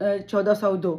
1402।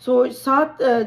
7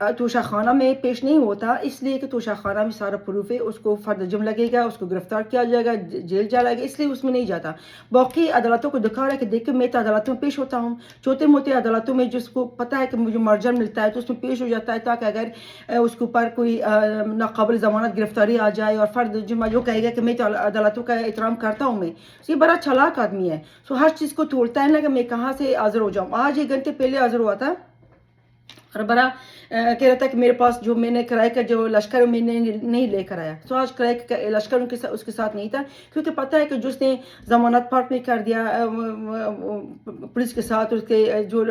توشہ خانہ میں پیش نہیں ہوتا، اس لیے کہ توشہ خانہ میں سارا پروف ہے، اس کو فرد جرم لگے گا، اس کو گرفتار کیا جائے گا، جیل جائے گا، اس لیے اس میں نہیں جاتا۔ باقی عدالتوں کو دکھا رہا ہے کہ دیکھ کے میں تو عدالتوں میں پیش ہوتا ہوں، چھوٹے موٹے عدالتوں میں جس کو پتہ ہے کہ مجھے مرجن ملتا ہے تو اس میں پیش ہو جاتا ہے، تاکہ اگر اس کے اوپر کوئی ناقابل ضمانت گرفتاری آ جائے اور فرد جرم جو کہے گا کہ میں تو عدالتوں کا احترام کرتا ہوں میں، یہ بڑا چالاک آدمی ہے، ہر چیز کو توڑتا ہے نا کہ میں کہاں سے حاضر ہو جاؤں۔ آج 1 گھنٹے پہلے حاضر ہوا تھا اور بڑا کہہ رہا تھا کہ میرے پاس جو میں نے کرائے کا جو لشکر میں نے نہیں لے کر آیا، تو آج کرائے کا لشکر اس کے ساتھ نہیں تھا، کیونکہ پتہ ہے کہ جس نے ضمانت پارٹ میں کر دیا پولیس کے ساتھ، اس کے جو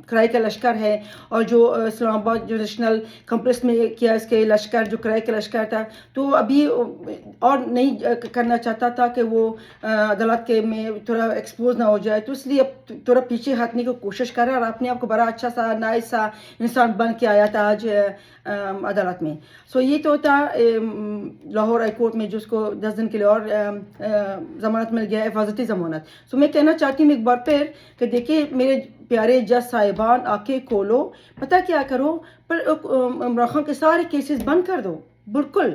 کرائے کا لشکر ہے اور جو اسلام آباد جو نیشنل کمپلیکس میں کیا اس کے لشکر جو کرائے کا لشکر تھا، تو ابھی اور نہیں کرنا چاہتا تھا کہ وہ عدالت کے میں تھوڑا ایکسپوز نہ ہو جائے، تو اس لیے اب تھوڑا پیچھے ہٹنے کی کوشش کر رہا ہے اور اپنے آپ کو بڑا اچھا سا نائس سا انسان بن کے آیا تھا آج عدالت میں۔ سو یہ تو تھا لاہور ہائی کورٹ میں جس کو 10 دن کے لیے اور ضمانت مل گیا، حفاظتی ضمانت۔ سو میں کہنا چاہتی ہوں ایک بار پھر کہ دیکھیں میرے پیارے جج صاحبان، آ کے کھولو، پتہ کیا کرو، پر عمران خان کے سارے کیسز بند کر دو بالکل۔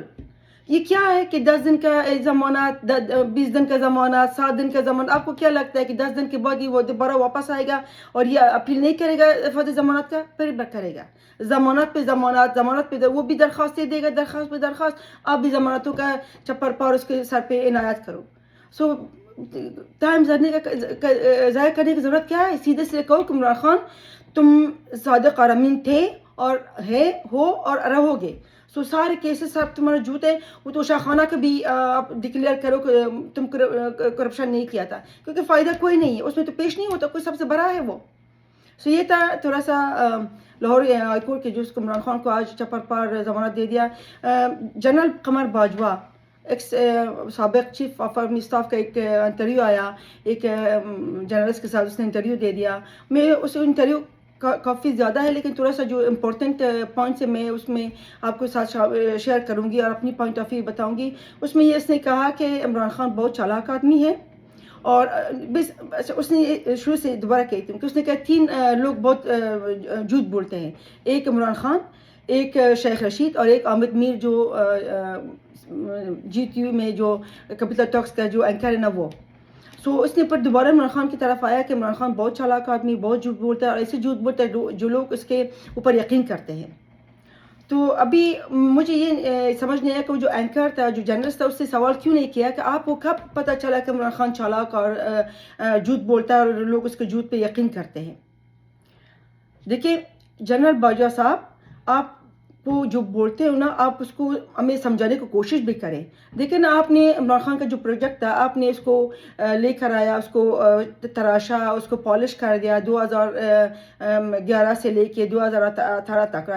یہ کیا ہے کہ 10 دن کا ضمانت، 20 دن کا ضمانت، 7 دن کا ضمانت؟ آپ کو کیا لگتا ہے کہ 10 دن کے بعد یہ وہ دوبارہ واپس آئے گا اور یہ اپیل نہیں کرے گا حفاظتی ضمانت کا؟ پھر کرے گا ضمانت پہ ضمانت، ضمانت پہ وہ بھی درخواست دے دے گا، درخواست پہ درخواست، آپ بھی ضمانتوں کا چپر پار اس کے سر پہ عنایت کرو۔ سو ٹائم ضائع کرنے کی ضرورت کیا ہے؟ سیدھے سے کہو کہ عمران خان تم صادق اور امین تھے اور ہو اور رہو گے، سو سارے کیسز سب تمہارا جھوٹ ہے۔ وہ توشہ خانہ کا بھی آپ ڈکلیئر کرو کہ تم کرپشن نہیں کیا تھا، کیونکہ فائدہ کوئی نہیں ہے اس میں، تو پیش نہیں ہوتا، کوئی سب سے بڑا ہے وہ۔ سو یہ تھا تھوڑا سا لاہور ہائی کورٹ کے جس کو عمران خان کو آج چپر پار ضمانت دے دیا۔ جنرل قمر باجوہ ایک سابق چیف آف آرمی اسٹاف کا ایک انٹرویو آیا، ایک جرنلسٹ کے ساتھ اس نے انٹرویو دے دیا۔ میں اس انٹرویو کافی زیادہ ہے لیکن تھوڑا سا جو امپورٹنٹ پوائنٹس ہے میں اس میں آپ کو ساتھ شیئر کروں گی اور اپنی پوائنٹ آف ویو بتاؤں گی۔ اس میں یہ اس نے کہا کہ عمران خان بہت چالاک آدمی ہے، اور اس نے شروع سے دوبارہ کہتی ہوں کہ اس نے کہا 3 لوگ بہت جھوٹ بولتے ہیں، ایک عمران خان، ایک شیخ رشید اور ایک عامر میر جو GTU میں جو کیپٹل ٹاکس کا جو اینکر ہے نا وہ۔ سو اس نے پر دوبارہ عمران خان کی طرف آیا کہ عمران خان بہت چالاک آدمی، بہت جھوٹ بولتا ہے، اور ایسے جھوٹ بولتا ہے جو لوگ اس کے اوپر یقین کرتے ہیں۔ تو ابھی مجھے یہ سمجھ نہیں آیا کہ وہ جو اینکر تھا، جو جرنلسٹ تھا، اس سے سوال کیوں نہیں کیا کہ آپ کو کب پتہ چلا کہ عمران خان چالاک اور جھوٹ بولتا ہے اور لوگ اس کے جھوٹ پہ یقین کرتے ہیں؟ دیکھیں جنرل باجوہ صاحب، آپ کو جو بولتے ہو نا، آپ اس کو ہمیں سمجھانے کی کوشش بھی کریں۔ دیکھیں نا، آپ نے عمران خان کا جو پروجیکٹ تھا، آپ نے اس کو لے کر آیا، اس کو تراشا، اس کو پالش کر دیا 2011 سے لے کے 2018 تک،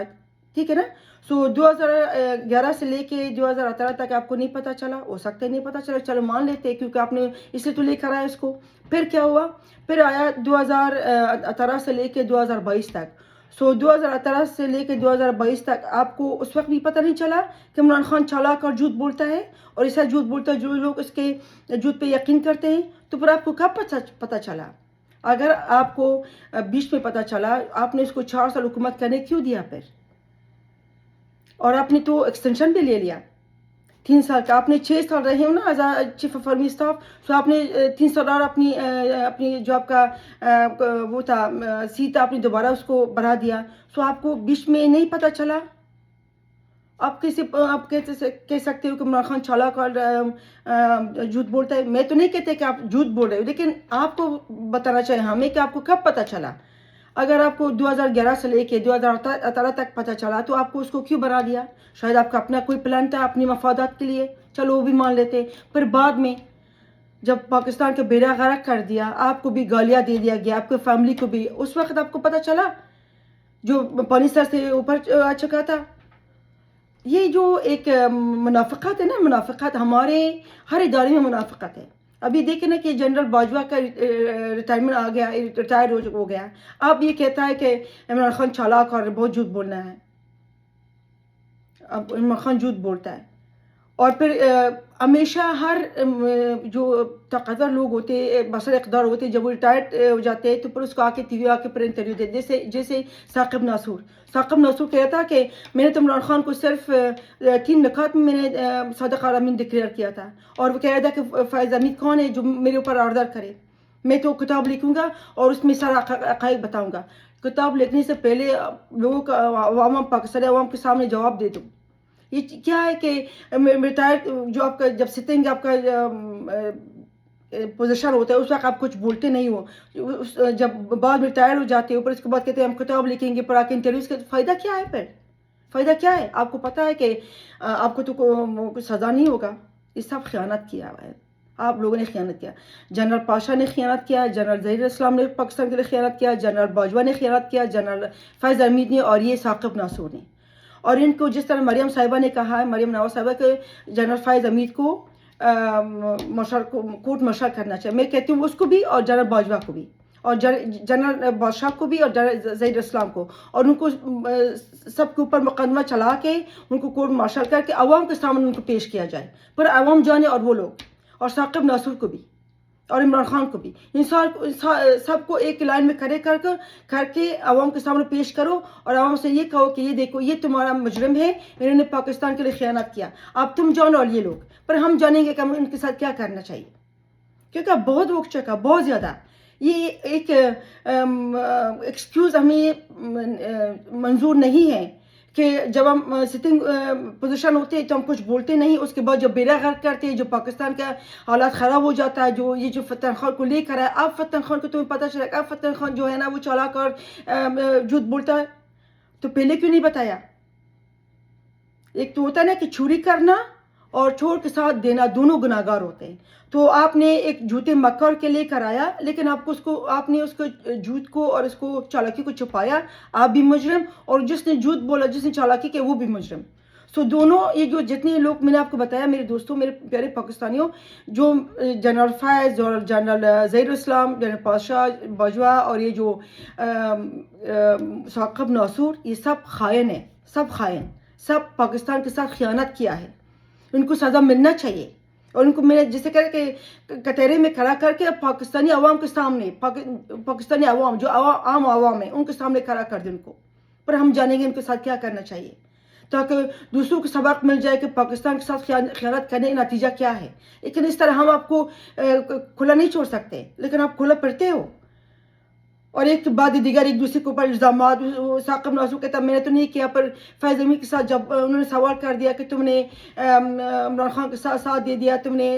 ٹھیک ہے نا؟ سو 2011 سے لے کے 2018 تک آپ کو نہیں پتہ چلا؟ ہو سکتا ہے نہیں پتہ چلا، چلو مان لیتے کیونکہ آپ نے اس لیے تو لے کر آیا اس کو۔ پھر کیا ہوا؟ پھر آیا 2018 سے لے کے 2022 تک۔ سو 2018 سے لے کے 2022 تک آپ کو اس وقت بھی پتہ نہیں چلا کہ عمران خان چالاک اور جھوٹ بولتا ہے، اور ایسا جھوٹ بولتا ہے جو لوگ اس کے جھوٹ پہ یقین کرتے ہیں؟ تو پھر آپ کو کب پتہ چلا؟ اگر آپ کو بیچ میں پتہ چلا، آپ نے اس کو 4 سال حکومت کرنے کیوں دیا پھر؟ اور آپ نے تو ایکسٹینشن بھی لے لیا 3 سال کا، آپ نے 6 سال رہے ہو نا as a chief of army staff, so آپ نے 3 سال اور اپنی جو آپ کا وہ تھا سیٹ، آپ نے دوبارہ اس کو بڑھا دیا۔ سو آپ کو بیچ میں نہیں پتہ چلا؟ آپ کہہ سکتے ہو کہ عمران خان چالاک اور جھوٹ بولتا ہے؟ میں تو نہیں کہتے کہ آپ جھوٹ بول رہے ہو، لیکن آپ کو بتانا چاہیے ہمیں کہ آپ کو کب پتہ چلا۔ اگر آپ کو 2011 سے لے کے 2018 تک پتہ چلا تو آپ کو اس کو کیوں بنا دیا؟ شاید آپ کا اپنا کوئی پلان تھا اپنی مفادات کے لیے، چلو وہ بھی مان لیتے۔ پھر بعد میں جب پاکستان کا بیڑا غرق کر دیا، آپ کو بھی گالیاں دے دیا گیا، آپ کی فیملی کو بھی، اس وقت آپ کو پتہ چلا جو پانی سر سے اوپر آ چکا تھا؟ یہ جو ایک منافقت ہے نا، منافقت ہمارے ہر ادارے میں منافقت ہے۔ ابھی دیکھیں نا کہ جنرل باجوہ کا ریٹائرمنٹ آ گیا، ریٹائر ہو گیا، اب یہ کہتا ہے کہ عمران خان چالاک اور بہت جھوٹ بولنا ہے، اب عمران خان جھوٹ بولتا ہے، اور پھر ہمیشہ ہر جو طاقتور لوگ ہوتے بصر اقدار ہوتے جب وہ ریٹائرڈ ہو جاتے ہیں تو پھر اس کو ٹی وی کے پر انٹرویو دیتے، جیسے ثاقب ناصور کہا تھا کہ میں نے تو عمران خان کو صرف 3 نکات میں نے صادق اور امین ڈکلیئر کیا تھا، اور وہ کہہ رہا تھا کہ فائز حمید کون ہے جو میرے اوپر آردر کرے، میں تو کتاب لکھوں گا اور اس میں سارا حقائق بتاؤں گا، کتاب لکھنے سے پہلے لوگوں کا عوام پاکستانی عوام کے سامنے جواب دے دوں۔ یہ کیا ہے کہ ریٹائر جو آپ کا جب سٹنگ آپ کا پوزیشن ہوتا ہے اس وقت آپ کچھ بولتے نہیں ہو، جب بعد ریٹائر ہو جاتے ہو پھر اس کے بعد کہتے ہیں ہم کتاب لکھیں گے، پڑھا کے انٹرویوز کا فائدہ کیا ہے؟ پھر فائدہ کیا ہے؟ آپ کو پتہ ہے کہ آپ کو تو کوئی سزا نہیں ہوگا۔ یہ سب خیانت کیا ہے، آپ لوگوں نے خیانت کیا۔ جنرل پاشا نے خیانت کیا، جنرل ظہیر اسلام نے پاکستان کے لیے خیانت کیا، جنرل باجوہ نے خیانت کیا، جنرل فائز حمید نے، اور یہ ثاقب ناصور نے۔ اور ان کو جس طرح مریم صاحبہ نے کہا ہے، مریم نواز صاحبہ کہ جنرل فائز حمید کو کورٹ مارشل کرنا چاہیے، میں کہتی ہوں اس کو بھی اور جنرل باجوہ کو بھی اور جنرل بادشاہ کو بھی اور جنرل ظہیر اسلام کو، اور ان کو سب کے اوپر مقدمہ چلا کے ان کو کورٹ مارشل کر کے عوام کے سامنے ان کو پیش کیا جائے، پر عوام جانے اور وہ لوگ، اور ثاقب ناصور کو بھی اور عمران خان کو بھی، ان سب کو ایک لائن میں کھڑے کر کے عوام کے سامنے پیش کرو اور عوام سے یہ کہو کہ یہ دیکھو یہ تمہارا مجرم ہے، انہوں نے پاکستان کے لیے خیانت کیا، اب تم جانو اور یہ لوگ، پر ہم جانیں گے کہ ہم ان کے ساتھ کیا کرنا چاہیے، کیونکہ اب بہت ہو چکا، بہت زیادہ۔ یہ ایک ایکسکیوز ہمیں منظور نہیں ہے کہ جب ہم سٹنگ پوزیشن ہوتے ہیں تو ہم کچھ بولتے نہیں، اس کے بعد جب بیڑا غرق کرتے ہیں، جو پاکستان کا حالات خراب ہو جاتا ہے، جو یہ جو فتح خان کو لے کر ہے، اب فتح خان کو تمہیں پتہ چلا کہ اب فتح خان جو ہے نا وہ چالاک اور جھوٹ بولتا ہے، تو پہلے کیوں نہیں بتایا؟ ایک تو ہوتا ہے نا کہ چوری کرنا اور چور کے ساتھ دینا دونوں گناہگار ہوتے ہیں، تو آپ نے ایک جھوٹے مکر کے لے کر آیا، لیکن آپ نے اس کو جھوٹ کو اور اس کو چالاکی کو چھپایا، آپ بھی مجرم، اور جس نے جھوٹ بولا جس نے چالاکی کی وہ بھی مجرم۔ سو دونوں یہ جو جتنے لوگ میں نے آپ کو بتایا میرے دوستوں، میرے پیارے پاکستانیوں، جو جنرل فیض اور جنرل ظہیر اسلام، جنرل پاشا باجوہ اور یہ جو ثاقب ناصور، یہ سب خائن ہیں، سب خائن، سب پاکستان کے ساتھ خیانت کیا ہے، ان کو سزا ملنا چاہیے، اور ان کو میں جسے کہہ کہ کٹہرے میں کھڑا کر کے پاکستانی عوام کے سامنے، پاکستانی عوام جو عام عوام ہیں ان کے سامنے کھڑا کر دیں ان کو، پر ہم جانیں گے ان کے ساتھ کیا کرنا چاہیے، تاکہ دوسروں کو سبق مل جائے کہ پاکستان کے ساتھ خیانت کرنے کا نتیجہ کیا ہے۔ لیکن اس طرح ہم آپ کو کھلا نہیں چھوڑ سکتے، لیکن آپ کھلا پھرتے ہو، اور ایک بعد دیگر ایک دوسرے کے اوپر الزامات۔ ثاقب ناصور کہتا میں نے تو نہیں کیا، پر فیض حمید کے ساتھ جب انہوں نے سوال کر دیا کہ تم نے عمران خان کے ساتھ دے دیا، تم نے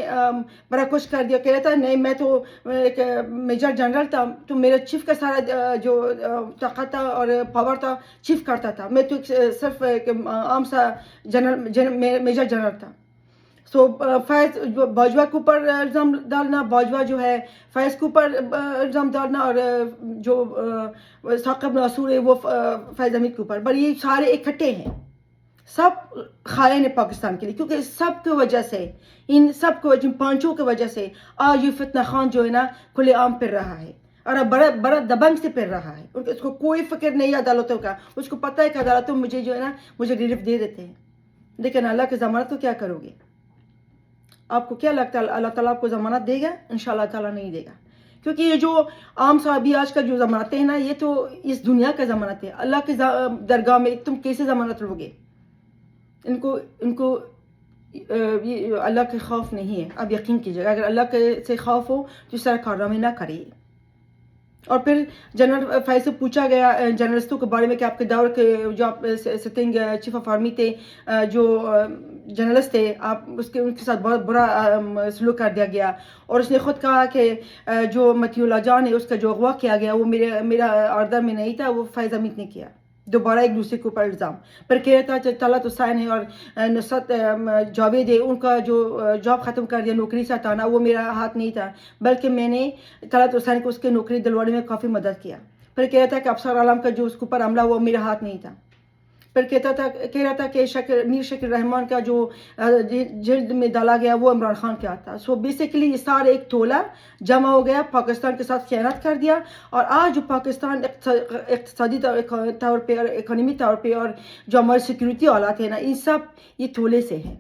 بڑا کچھ کر دیا، کہہ رہا تھا نہیں میں تو ایک میجر جنرل تھا، تو میرا چیف کا سارا جو طاقت تھا اور پاور تھا چیف کرتا تھا، میں تو صرف ایک عام سا میجر جنرل تھا۔ سو فیض باجوہ کے اوپر الزام ڈالنا، باجوہ جو ہے فیض کے اوپر الزام ڈالنا، اور جو ثاقب ناصور ہے وہ فیض حمید کے اوپر، پر یہ سارے اکٹھے ہیں، سب خائن ہیں پاکستان کے لیے، کیونکہ سب کی وجہ سے، ان سب کی وجہ، پانچوں کی وجہ سے آج یہ فتنہ خان جو ہے نا کھلے عام پھر رہا ہے، اور بڑا دبنگ سے پھر رہا ہے، اس کو کوئی فکر نہیں عدالتوں کا، اس کو پتہ ہے کہ عدالتوں مجھے جو ہے نا مجھے ریلیف دے دیتے ہیں، لیکن اللہ کی ضمانت کو کیا کرو گے؟ آپ کو کیا لگتا ہے اللہ تعالیٰ آپ کو ضمانت دے گا؟ انشاءاللہ تعالیٰ نہیں دے گا، کیونکہ یہ جو عام صحابی آج کا جو ضمانتیں ہیں نا، یہ تو اس دنیا کا ضمانت ہے، اللہ کی درگاہ میں تم کیسے ضمانت لو گے؟ ان کو اللہ کے خوف نہیں ہے، اب یقین کیجیے اگر اللہ کے سے خوف ہو تو اس طرح کارنامے نہ کریے۔ اور پھر جنرل فیض سے پوچھا گیا جرنلسٹوں کے بارے میں کہ آپ کے دور کے جو آپ سٹنگ چیف آف آرمی تھے، جو جرنلسٹ تھے، آپ ان کے ساتھ بہت برا سلوک کر دیا گیا، اور اس نے خود کہا کہ جو متیع اللہ جان ہے اس کا جو اغوا کیا گیا وہ میرا آردر میں نہیں تھا، وہ فیض حمید نے کیا۔ دوبارہ ایک دوسرے کے اوپر الزام، پر کہہ رہا تھا طلعت حسین ہے اور نصرت جاوید ہے، ان کا جو جاب ختم کر دیا، نوکری سے ہٹانا، وہ میرا ہاتھ نہیں تھا، بلکہ میں نے طلعت حسین کو اس کے نوکری دلوانے میں کافی مدد کیا۔ پھر کہہ رہا تھا کہ افسر عالم کا جو اس کے اوپر حملہ ہوا میرا ہاتھ نہیں تھا۔ پھر کہہ رہا تھا کہ میر شکیل الرحمان کا جو جلد میں ڈالا گیا وہ عمران خان کا تھا۔ سو بیسیکلی یہ سارے ایک ٹولہ جمع ہو گیا، پاکستان کے ساتھ خیانت کر دیا، اور آج جو پاکستان اقتصادی طور پہ اور اکانومی طور پہ اور جو ہمارے سیکیورٹی حالات ہیں نا، ان سب یہ ٹولے سے ہیں،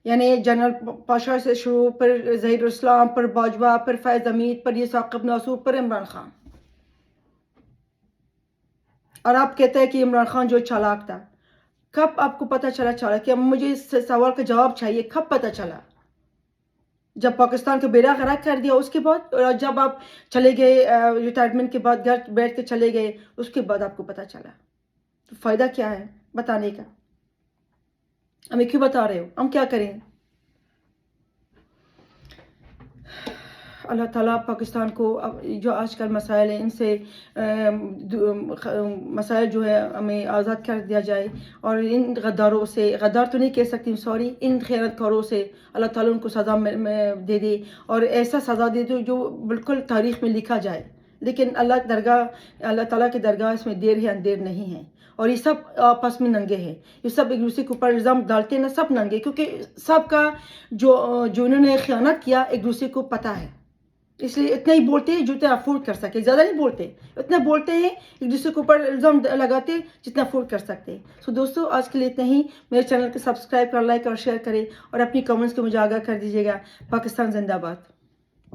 یعنی جنرل پاشا سے شروع، پھر ظہیر اسلام، پھر باجوہ، پھر فیض حمید، پھر یہ ثاقب ناصور، پھر عمران خان. اور آپ کہتے ہیں کہ عمران خان جو چالاک تھا. کب آپ کو پتہ چلا چالاک؟ کہ مجھے اس سوال کا جواب چاہیے، کب پتہ چلا؟ جب پاکستان کو بیڑا غرق کر دیا اس کے بعد، اور جب آپ چلے گئے ریٹائرمنٹ کے بعد گھر بیٹھ کے چلے گئے اس کے بعد آپ کو پتہ چلا. تو فائدہ کیا ہے بتانے کا؟ ہمیں کیوں بتا رہے ہو؟ ہم کیا کریں؟ اللہ تعالیٰ پاکستان کو جو آج کل مسائل ہیں ان سے مسائل جو ہے ہمیں آزاد کر دیا جائے، اور ان غداروں سے، غدار تو نہیں کہہ سکتی سوری، ان خیانت کاروں سے اللہ تعالیٰ ان کو سزا دے دے، اور ایسا سزا دے دے جو بالکل تاریخ میں لکھا جائے. لیکن اللہ تعالیٰ کی درگاہ اس میں دیر ہے اندیر نہیں ہے. اور یہ سب آپس میں ننگے ہیں، یہ سب ایک دوسرے کے اوپر الزام ڈالتے ہیں نا، سب ننگے، کیونکہ سب کا جو انہوں نے خیانت کیا ایک دوسرے کو پتہ ہے. اس لیے اتنا ہی بولتے ہیں جتنا افورڈ کر سکے، زیادہ نہیں بولتے، اتنا بولتے ہیں ایک دوسرے کے اوپر الزام لگاتے جتنا افورڈ کر سکتے ہیں. سو دوستو آج کے لیے اتنا ہی. میرے چینل کو سبسکرائب کر، لائک اور شیئر کریں، اور اپنی کمنٹس کو مجھے آگاہ کر دیجیے گا. پاکستان زندہ باد.